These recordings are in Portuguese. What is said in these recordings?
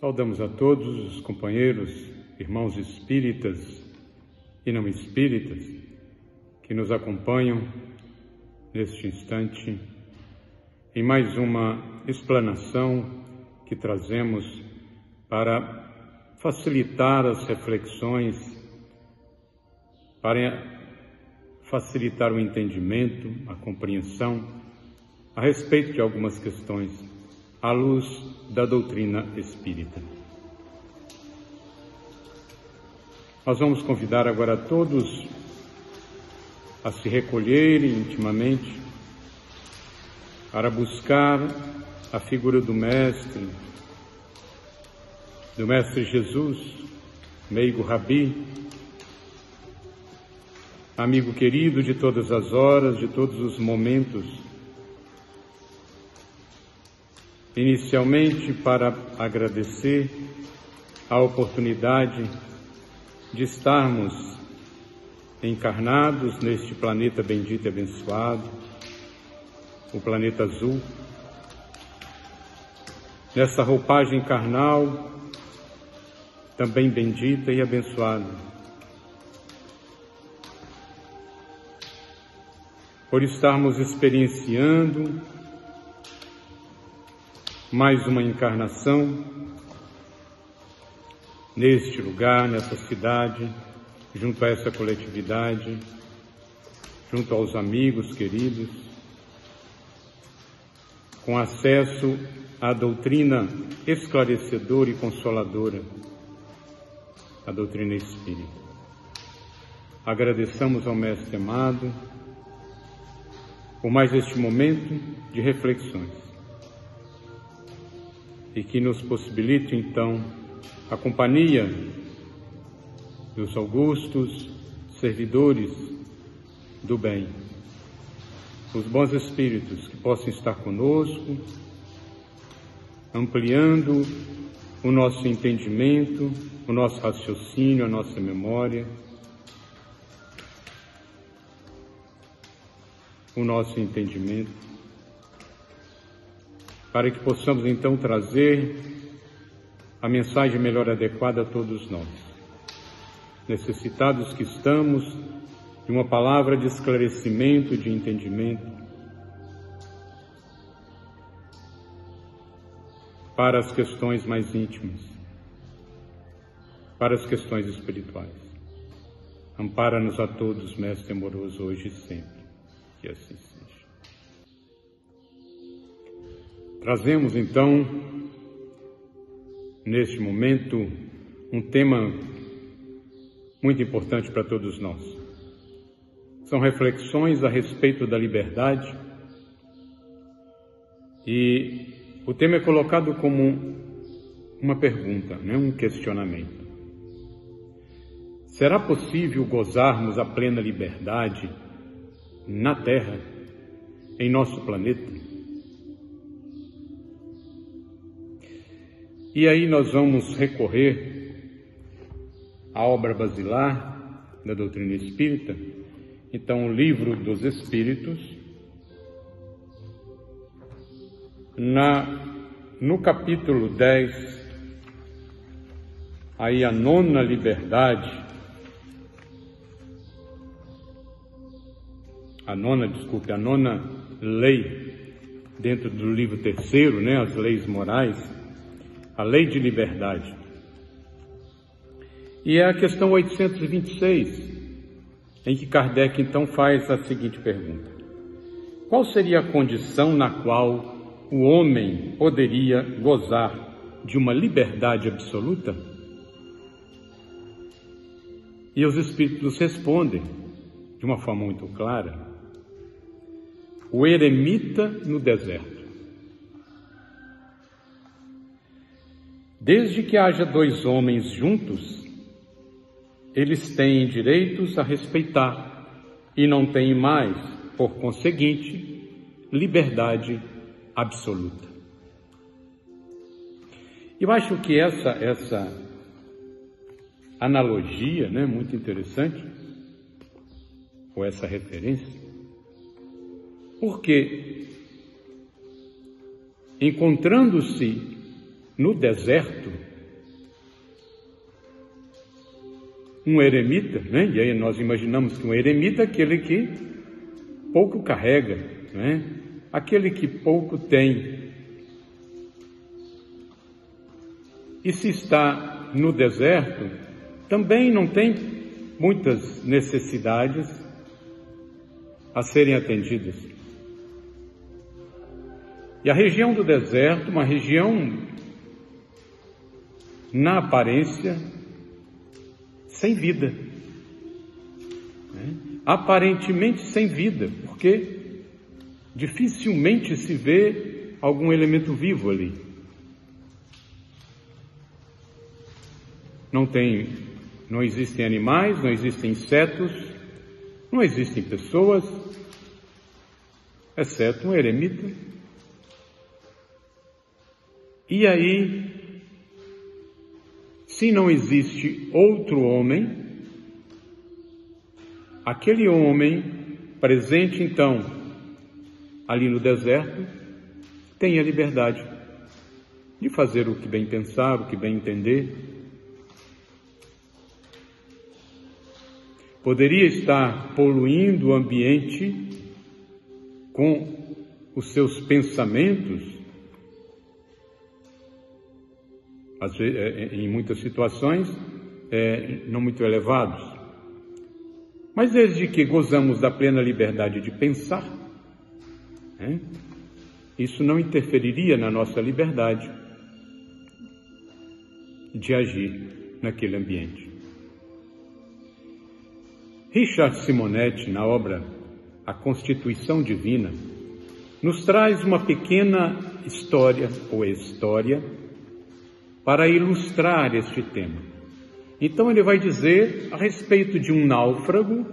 Saudamos a todos os companheiros, irmãos espíritas e não espíritas que nos acompanham neste instante em mais uma explanação que trazemos para facilitar as reflexões, para facilitar o entendimento, a compreensão a respeito de algumas questões à luz da doutrina espírita. Nós vamos convidar agora todos a se recolherem intimamente para buscar a figura do Mestre Jesus, meigo Rabi, amigo querido de todas as horas, de todos os momentos, inicialmente para agradecer a oportunidade de estarmos encarnados neste planeta bendito e abençoado, o planeta azul, nessa roupagem carnal também bendita e abençoada, por estarmos experienciando mais uma encarnação neste lugar, nessa cidade, junto a essa coletividade, junto aos amigos queridos, com acesso à doutrina esclarecedora e consoladora, a doutrina espírita. Agradeçamos ao Mestre amado por mais este momento de reflexões e que nos possibilite então a companhia dos augustos servidores do bem, os bons espíritos que possam estar conosco, ampliando o nosso entendimento, o nosso raciocínio, a nossa memória, o nosso entendimento, para que possamos então trazer a mensagem melhor adequada a todos nós, necessitados que estamos de uma palavra de esclarecimento, de entendimento, para as questões mais íntimas, para as questões espirituais. Ampara-nos a todos, Mestre amoroso, hoje e sempre, que assim seja. Trazemos então, neste momento, um tema muito importante para todos nós. São reflexões a respeito da liberdade e o tema é colocado como uma pergunta, um questionamento. Será possível gozarmos a plena liberdade na Terra, em nosso planeta? E aí nós vamos recorrer à obra basilar da doutrina espírita, então o Livro dos Espíritos, no capítulo 10, aí a nona lei, dentro do livro terceiro, as leis morais, a lei de liberdade. E é a questão 826, em que Kardec então faz a seguinte pergunta: qual seria a condição na qual o homem poderia gozar de uma liberdade absoluta? E os Espíritos respondem de uma forma muito clara: o eremita no deserto. Desde que haja dois homens juntos, eles têm direitos a respeitar e não têm mais, por conseguinte, liberdade absoluta. Eu acho que essa analogia, muito interessante, ou essa referência, porque encontrando-se no deserto, um eremita, né? E aí nós imaginamos que um eremita é aquele que pouco carrega, né? Aquele que pouco tem. E se está no deserto, também não tem muitas necessidades a serem atendidas. E a região do deserto, uma região, na aparência, sem vida, né? Aparentemente sem vida, porque dificilmente se vê algum elemento vivo ali. Não existem animais, não existem insetos, não existem pessoas, exceto um eremita. E aí, se não existe outro homem, aquele homem presente então ali no deserto tem a liberdade de fazer o que bem pensar, o que bem entender. Poderia estar poluindo o ambiente com os seus pensamentos, em muitas situações, não muito elevados. Mas desde que gozamos da plena liberdade de pensar, isso não interferiria na nossa liberdade de agir naquele ambiente. Richard Simonetti, na obra A Constituição Divina, nos traz uma pequena história para ilustrar este tema. Então ele vai dizer a respeito de um náufrago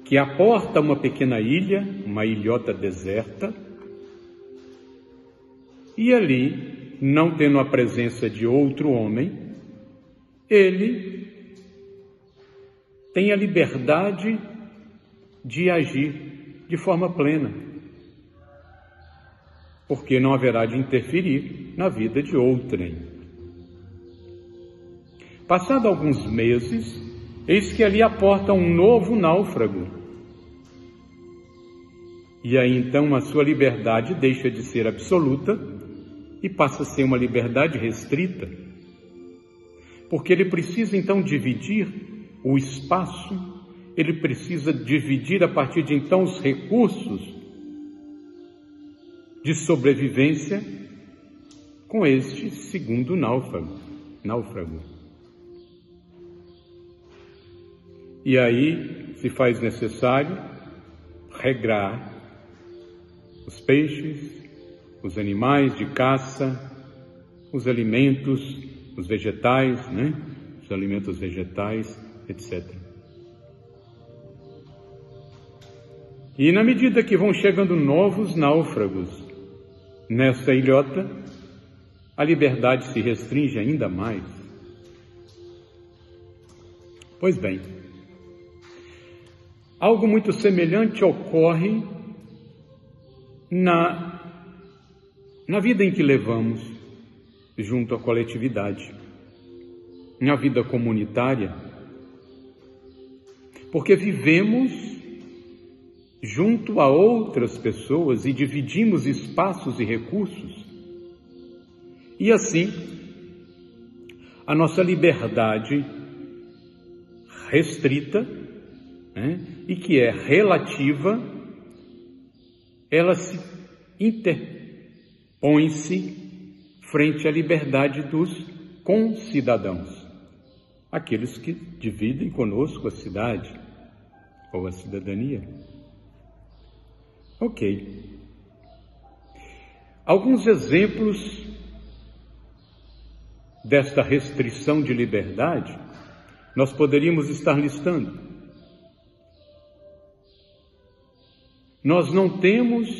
que aporta uma pequena ilha, uma ilhota deserta, e ali, não tendo a presença de outro homem, ele tem a liberdade de agir de forma plena, porque não haverá de interferir na vida de outrem. Passado alguns meses, eis que ali aporta um novo náufrago. E aí então a sua liberdade deixa de ser absoluta e passa a ser uma liberdade restrita, porque ele precisa então dividir o espaço, ele precisa dividir a partir de então os recursos de sobrevivência com este segundo náufrago. E aí se faz necessário regrar os peixes, os animais de caça, os alimentos, os vegetais, os alimentos vegetais, etc. E na medida que vão chegando novos náufragos nessa ilhota, a liberdade se restringe ainda mais. Pois bem, algo muito semelhante ocorre na vida em que levamos junto à coletividade, na vida comunitária, porque vivemos junto a outras pessoas e dividimos espaços e recursos. E assim, a nossa liberdade restrita, e que é relativa, ela se interpõe-se frente à liberdade dos concidadãos, aqueles que dividem conosco a cidade ou a cidadania. Ok. Alguns exemplos desta restrição de liberdade nós poderíamos estar listando. Nós não temos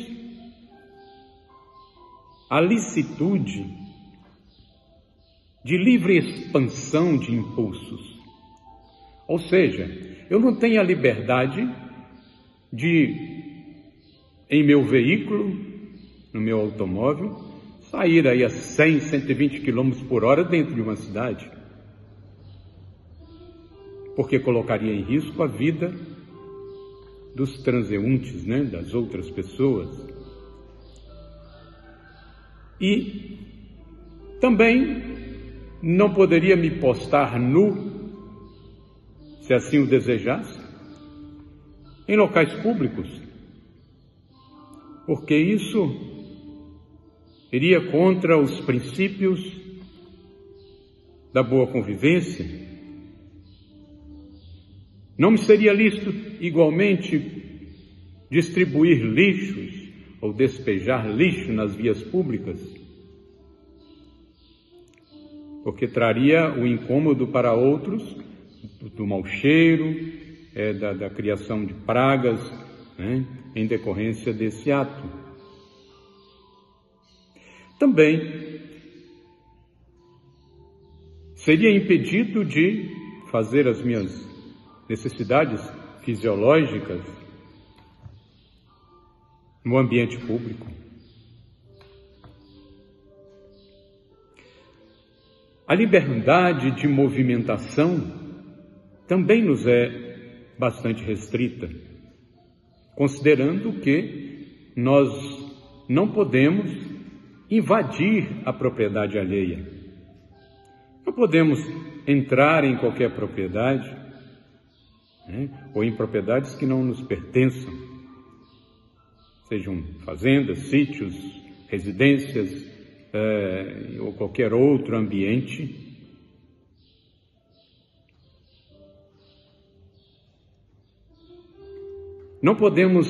a licitude de livre expansão de impulsos. Ou seja, eu não tenho a liberdade de, em meu veículo, no meu automóvel, sair aí a 100, 120 km por hora dentro de uma cidade. porque colocaria em risco a vida dos transeuntes, das outras pessoas. E também não poderia me postar nu, se assim o desejasse, em locais públicos, porque isso iria contra os princípios da boa convivência. Não me seria lícito, igualmente, distribuir lixos ou despejar lixo nas vias públicas, porque traria o incômodo para outros do mau cheiro, da criação de pragas, em decorrência desse ato. Também seria impedido de fazer as minhas necessidades fisiológicas no ambiente público. A liberdade de movimentação também nos é bastante restrita, considerando que nós não podemos invadir a propriedade alheia. Não podemos entrar em qualquer propriedade, ou em propriedades que não nos pertençam, sejam fazendas, sítios, residências, ou qualquer outro ambiente. Não podemos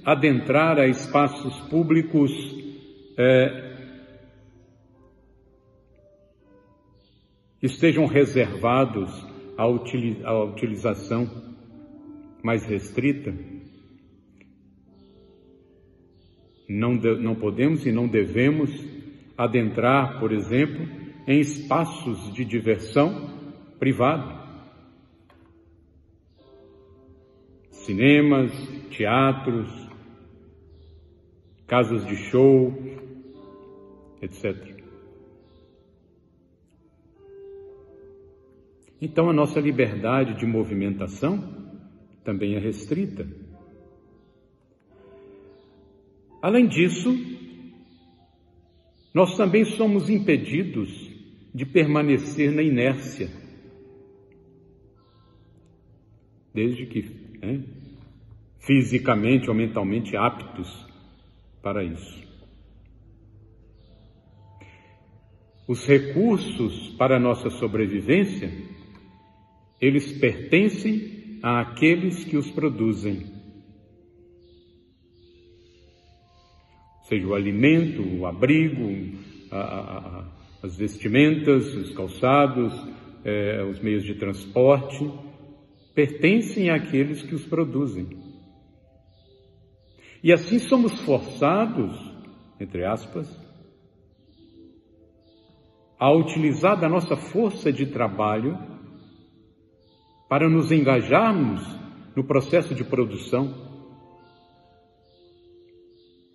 adentrar a espaços públicos que estejam reservados à utilização mais restrita. Não podemos e não devemos adentrar, por exemplo, em espaços de diversão privado. Cinemas, teatros, casas de show, etc. Então a nossa liberdade de movimentação também é restrita. Além disso, nós também somos impedidos de permanecer na inércia, desde que fisicamente ou mentalmente aptos para isso. Os recursos para a nossa sobrevivência, eles pertencem àqueles que os produzem. Seja o alimento, o abrigo, as vestimentas, os calçados, os meios de transporte, pertencem àqueles que os produzem. E assim somos forçados, entre aspas, a utilizar da nossa força de trabalho para nos engajarmos no processo de produção,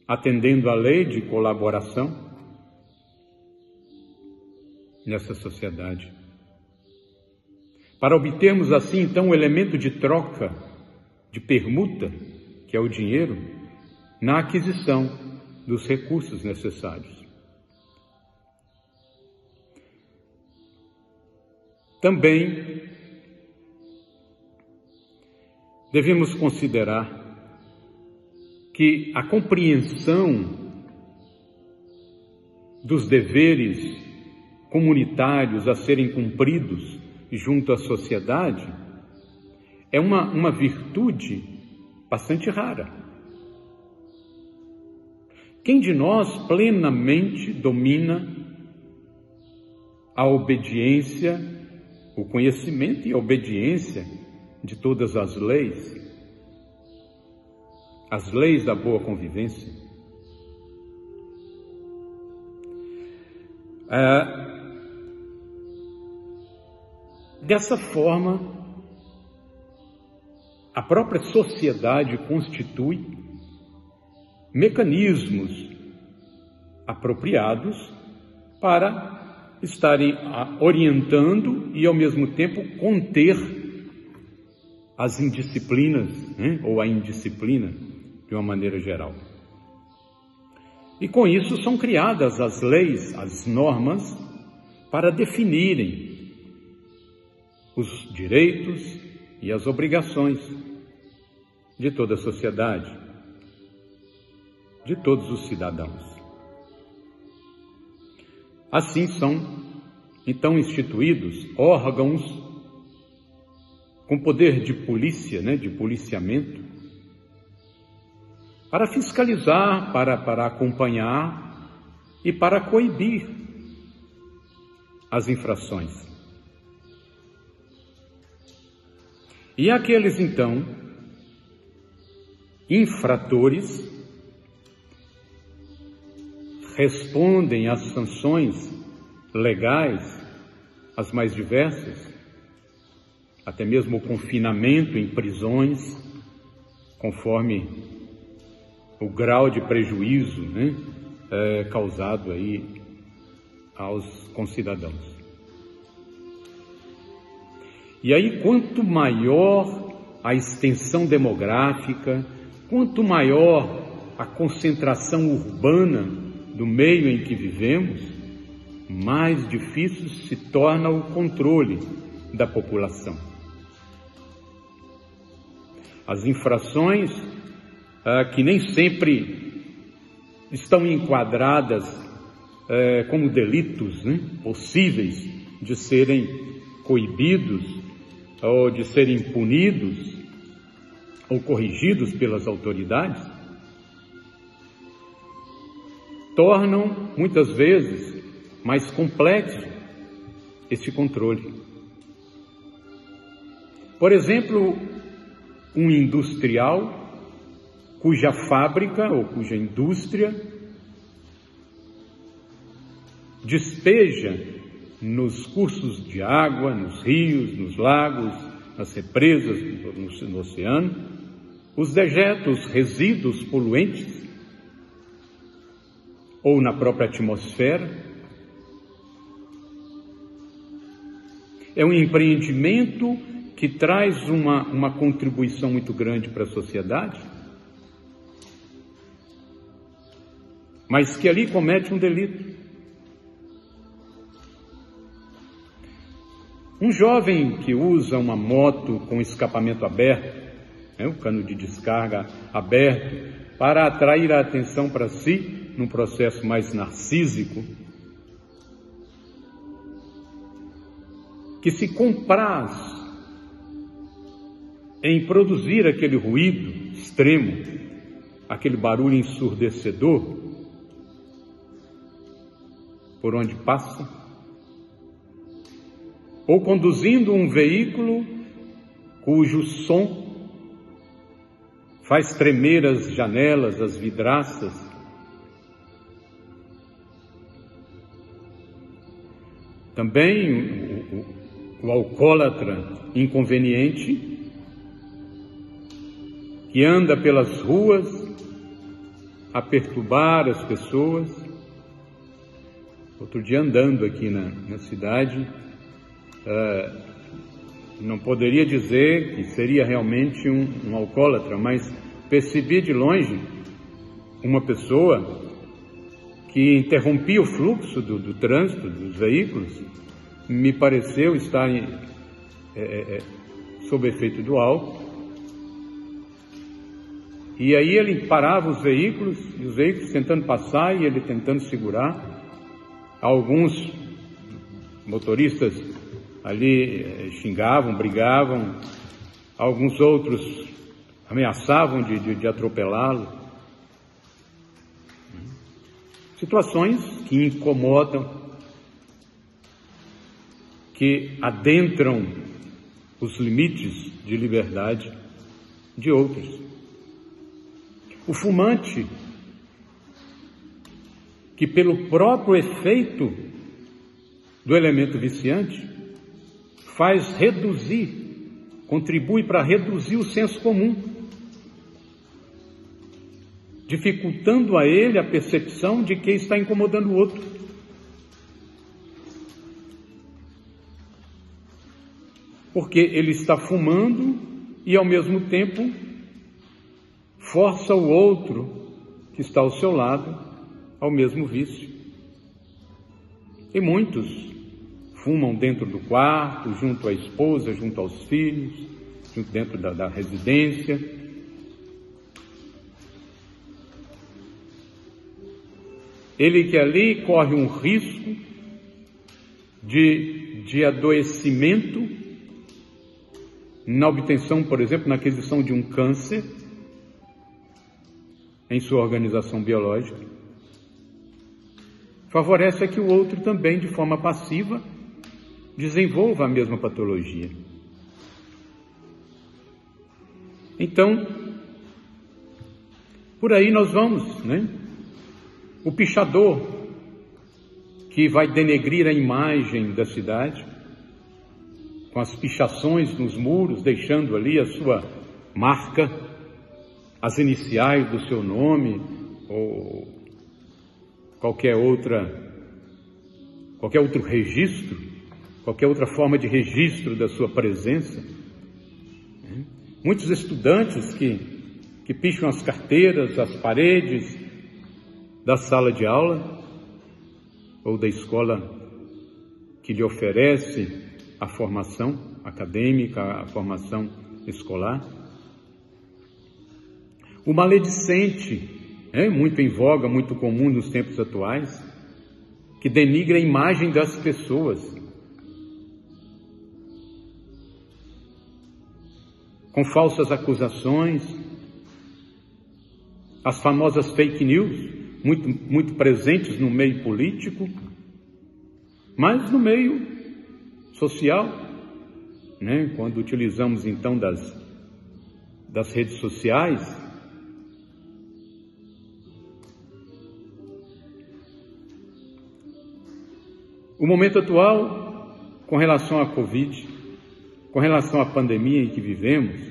atendendo à lei de colaboração nessa sociedade. Para obtermos assim, então, o elemento de troca, de permuta, que é o dinheiro, na aquisição dos recursos necessários. Também devemos considerar que a compreensão dos deveres comunitários a serem cumpridos junto à sociedade é uma virtude bastante rara. Quem de nós plenamente domina a obediência, o conhecimento e a obediência de todas as leis da boa convivência? Dessa forma, a própria sociedade constitui mecanismos apropriados para estarem orientando e, ao mesmo tempo, conter as indisciplinas, ou a indisciplina, de uma maneira geral. E com isso são criadas as leis, as normas, para definirem os direitos e as obrigações de toda a sociedade, de todos os cidadãos. Assim são, então, instituídos órgãos com poder de polícia, de policiamento, para fiscalizar, para acompanhar e para coibir as infrações. E aqueles, então, infratores, respondem às sanções legais, as mais diversas, até mesmo o confinamento em prisões, conforme o grau de prejuízo causado aí aos concidadãos. E aí, quanto maior a extensão demográfica, quanto maior a concentração urbana do meio em que vivemos, mais difícil se torna o controle da população. As infrações, que nem sempre estão enquadradas como delitos possíveis de serem coibidos ou de serem punidos ou corrigidos pelas autoridades, tornam muitas vezes mais complexo esse controle. Por exemplo, um industrial cuja fábrica ou cuja indústria despeja nos cursos de água, nos rios, nos lagos, nas represas, no oceano, os dejetos, resíduos poluentes, ou na própria atmosfera. É um empreendimento que traz uma contribuição muito grande para a sociedade, mas que ali comete um delito. Um jovem que usa uma moto com escapamento aberto, o cano de descarga aberto, para atrair a atenção para si, num processo mais narcísico, que se compraz em produzir aquele ruído extremo, aquele barulho ensurdecedor, por onde passa, ou conduzindo um veículo cujo som faz tremer as janelas, as vidraças. Também o alcoólatra inconveniente, que anda pelas ruas a perturbar as pessoas. Outro dia, andando aqui na cidade, não poderia dizer que seria realmente um alcoólatra, mas percebi de longe uma pessoa que interrompia o fluxo do trânsito, dos veículos. Me pareceu estar sob efeito do álcool. E aí ele parava os veículos, e os veículos tentando passar e ele tentando segurar. Alguns motoristas ali xingavam, brigavam, alguns outros ameaçavam de atropelá-lo. Situações que incomodam, que adentram os limites de liberdade de outros. O fumante, que pelo próprio efeito do elemento viciante, contribui para reduzir o senso comum, dificultando a ele a percepção de que está incomodando o outro. Porque ele está fumando e ao mesmo tempo força o outro que está ao seu lado ao mesmo vício. E muitos fumam dentro do quarto, junto à esposa, junto aos filhos, junto dentro da residência. Ele que ali corre um risco de adoecimento na obtenção, por exemplo, na aquisição de um câncer em sua organização biológica. Favorece que o outro também, de forma passiva, desenvolva a mesma patologia. Então, por aí nós vamos, né? O pichador que vai denegrir a imagem da cidade, com as pichações nos muros, deixando ali a sua marca, as iniciais do seu nome, ou qualquer outro registro, qualquer outra forma de registro da sua presença. Muitos estudantes que picham as carteiras, as paredes da sala de aula ou da escola que lhe oferece a formação acadêmica, a formação escolar. O maledicente, muito em voga, muito comum nos tempos atuais, que denigra a imagem das pessoas, com falsas acusações, as famosas fake news, muito presentes no meio político, mas no meio social, quando utilizamos então das redes sociais. O momento atual, com relação à Covid, com relação à pandemia em que vivemos,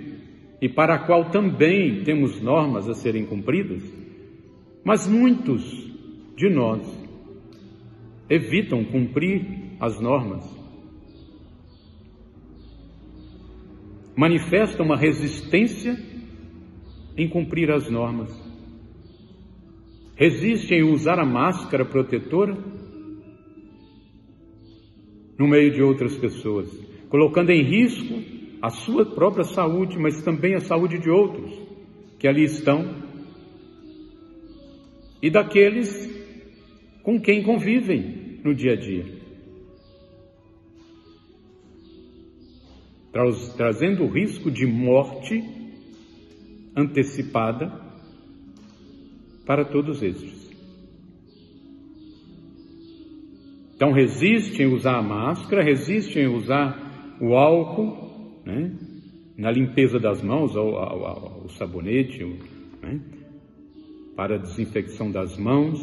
e para a qual também temos normas a serem cumpridas, mas muitos de nós evitam cumprir as normas, manifestam uma resistência em cumprir as normas, resistem em usar a máscara protetora no meio de outras pessoas, colocando em risco a sua própria saúde, mas também a saúde de outros que ali estão e daqueles com quem convivem no dia a dia, trazendo o risco de morte antecipada para todos estes. Então resistem em usar a máscara, resistem em usar o álcool, na limpeza das mãos, o sabonete, para a desinfecção das mãos,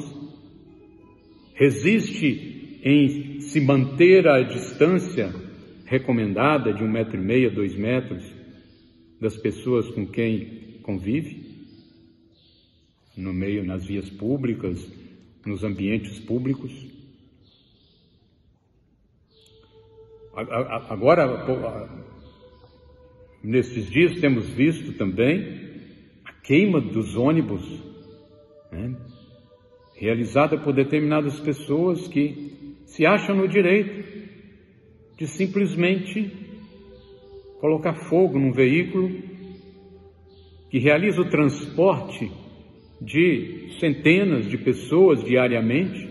resiste em se manter à distância recomendada de 1,5 m, 2 metros das pessoas com quem convive, no meio, nas vias públicas, nos ambientes públicos. Agora, nesses dias temos visto também a queima dos ônibus, realizada por determinadas pessoas que se acham no direito de simplesmente colocar fogo num veículo que realiza o transporte de centenas de pessoas diariamente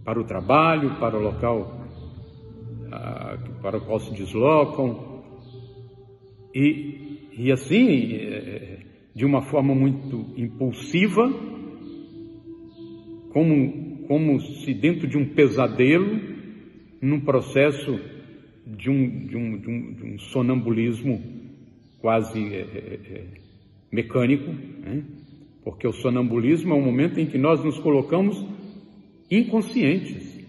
para o trabalho, para o local para o qual se deslocam, e assim, de uma forma muito impulsiva, como se dentro de um pesadelo, num processo de um sonambulismo quase mecânico, porque o sonambulismo é um momento em que nós nos colocamos inconscientes.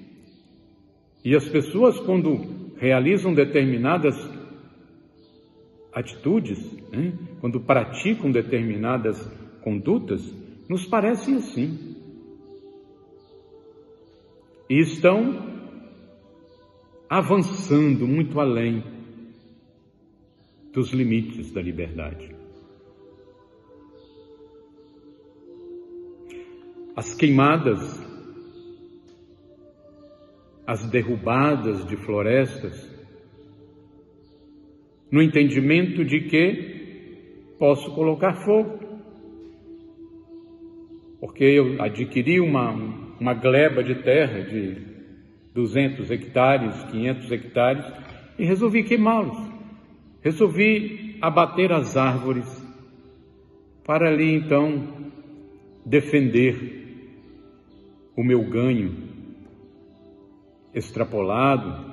E as pessoas, quando realizam determinadas atitudes, quando praticam determinadas condutas, nos parecem assim. E estão avançando muito além dos limites da liberdade. As queimadas, as derrubadas de florestas, no entendimento de que posso colocar fogo, porque eu adquiri uma gleba de terra de 200 hectares, 500 hectares, e resolvi queimá-los. Resolvi abater as árvores para ali então defender o meu ganho extrapolado.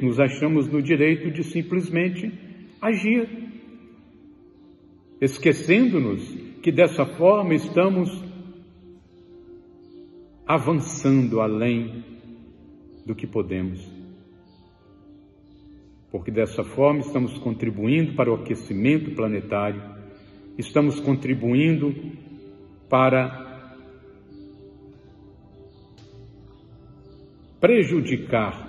Nos achamos no direito de simplesmente agir, esquecendo-nos que dessa forma estamos avançando além do que podemos. Porque dessa forma estamos contribuindo para o aquecimento planetário, estamos contribuindo para prejudicar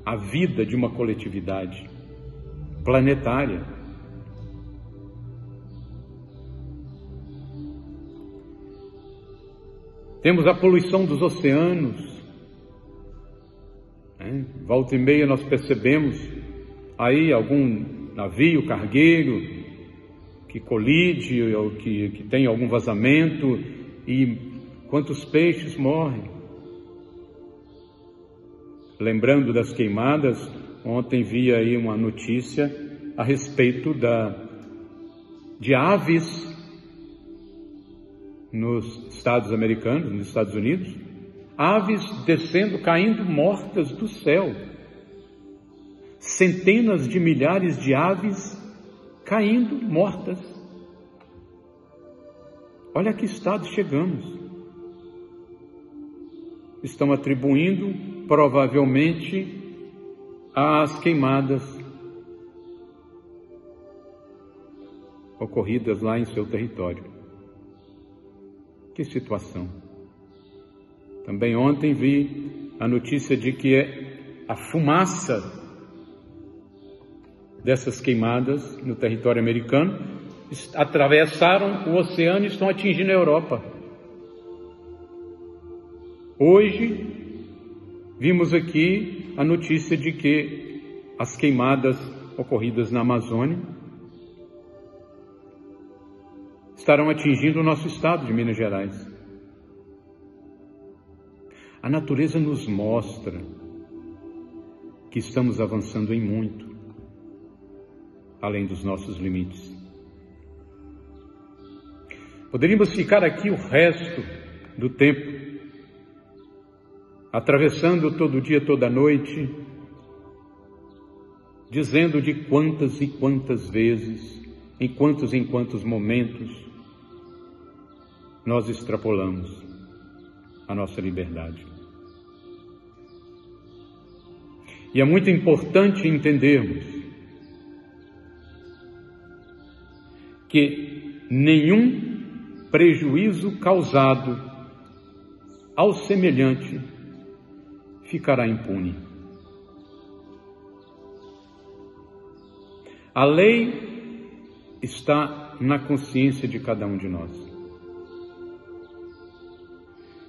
a vida de uma coletividade planetária. Temos a poluição dos oceanos. Volta e meia nós percebemos aí algum navio cargueiro que colide ou que tem algum vazamento, e quantos peixes morrem. Lembrando das queimadas, ontem vi aí uma notícia a respeito de aves nos Estados americanos, nos Estados Unidos, aves descendo, caindo mortas do céu. Centenas de milhares de aves caindo mortas. Olha a que estado chegamos. Estão atribuindo provavelmente às queimadas ocorridas lá em seu território. Que situação. Também ontem vi a notícia de que a fumaça dessas queimadas no território americano atravessaram o oceano e estão atingindo a Europa. Hoje vimos aqui a notícia de que as queimadas ocorridas na Amazônia estarão atingindo o nosso estado de Minas Gerais. A natureza nos mostra que estamos avançando em muito, além dos nossos limites. Poderíamos ficar aqui o resto do tempo, atravessando todo dia, toda noite, dizendo de quantas e quantas vezes, em quantos momentos, nós extrapolamos a nossa liberdade. E é muito importante entendermos que nenhum prejuízo causado ao semelhante ficará impune. A lei está na consciência de cada um de nós.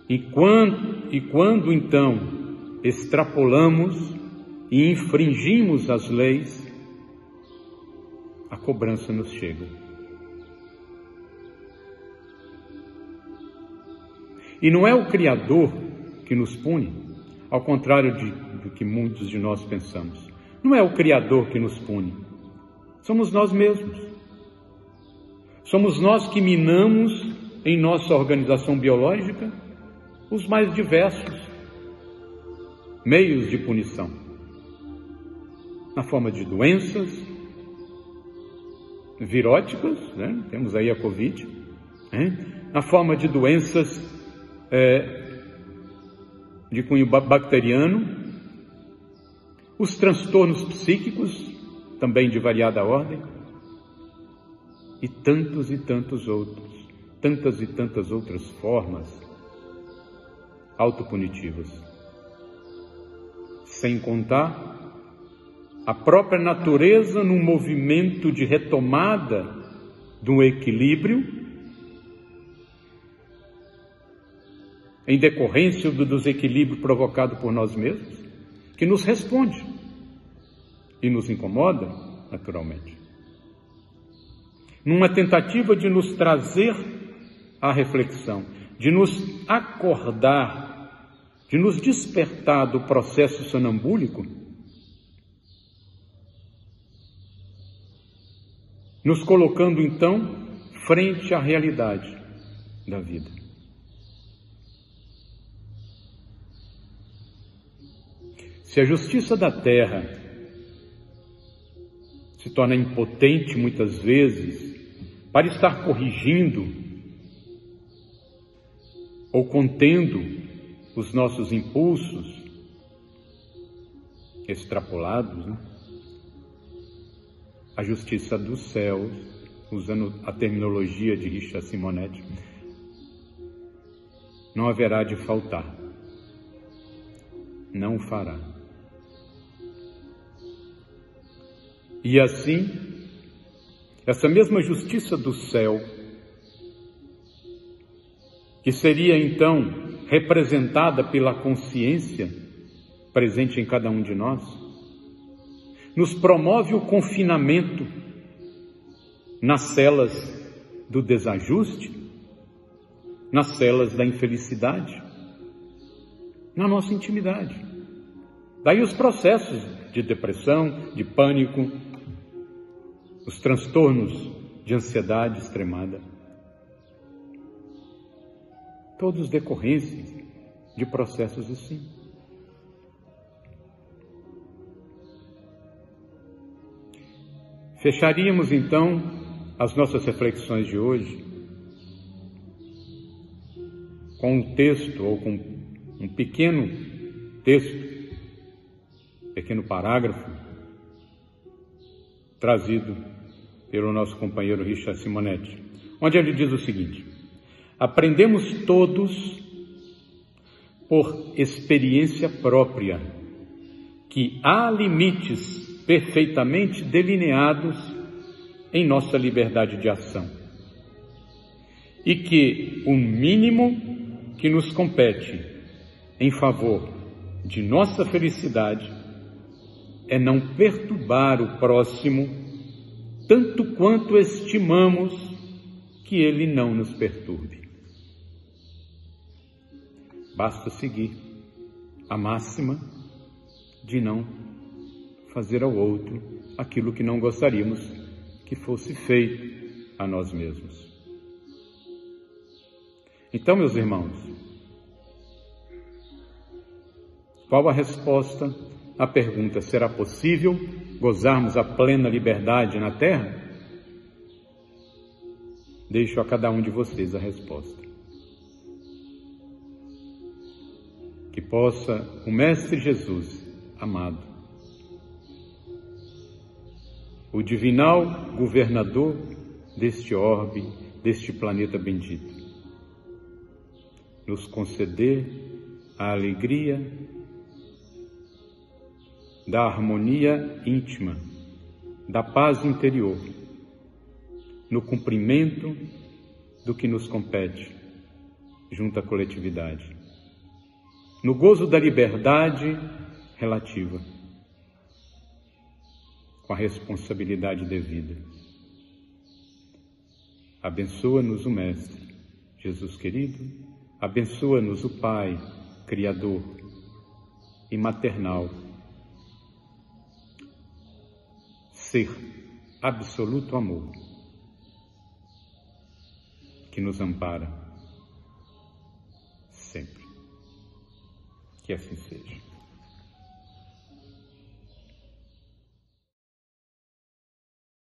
E quando então extrapolamos e infringimos as leis, a cobrança nos chega. E não é o Criador que nos pune, ao contrário do que muitos de nós pensamos. Não é o Criador que nos pune, somos nós mesmos. Somos nós que minamos em nossa organização biológica os mais diversos meios de punição, na forma de doenças viróticas, temos aí a Covid, na forma de doenças de cunho bacteriano, os transtornos psíquicos, também de variada ordem, e tantos e tantos outros, tantas e tantas outras formas autopunitivas. Sem contar a própria natureza num movimento de retomada de um equilíbrio em decorrência do desequilíbrio provocado por nós mesmos, que nos responde e nos incomoda, naturalmente. Numa tentativa de nos trazer à reflexão, de nos acordar, de nos despertar do processo sonambúlico, nos colocando então frente à realidade da vida. Se a justiça da terra se torna impotente muitas vezes para estar corrigindo ou contendo os nossos impulsos extrapolados, né? A justiça dos céus, usando a terminologia de Richard Simonetti, não haverá de faltar, não fará. E assim, essa mesma justiça do céu, que seria então representada pela consciência presente em cada um de nós, nos promove o confinamento nas celas do desajuste, nas celas da infelicidade, na nossa intimidade. Daí os processos de depressão, de pânico, os transtornos de ansiedade extremada, todos decorrências de processos assim. Fecharíamos então as nossas reflexões de hoje com um texto ou com um pequeno texto, pequeno parágrafo, trazido pelo nosso companheiro Richard Simonetti, onde ele diz o seguinte: aprendemos todos por experiência própria que há limites perfeitamente delineados em nossa liberdade de ação e que o mínimo que nos compete em favor de nossa felicidade é não perturbar o próximo tanto quanto estimamos que ele não nos perturbe. Basta seguir a máxima de não fazer ao outro aquilo que não gostaríamos que fosse feito a nós mesmos. Então, meus irmãos, qual a resposta à pergunta: será possível gozarmos a plena liberdade na Terra? Deixo a cada um de vocês a resposta. Que possa o Mestre Jesus, amado, o divinal governador deste orbe, deste planeta bendito, nos conceder a alegria da harmonia íntima, da paz interior, no cumprimento do que nos compete junto à coletividade, no gozo da liberdade relativa, com a responsabilidade devida. Abençoa-nos o Mestre, Jesus querido, abençoa-nos o Pai, Criador e maternal, ser absoluto amor, que nos ampara sempre. Que assim seja.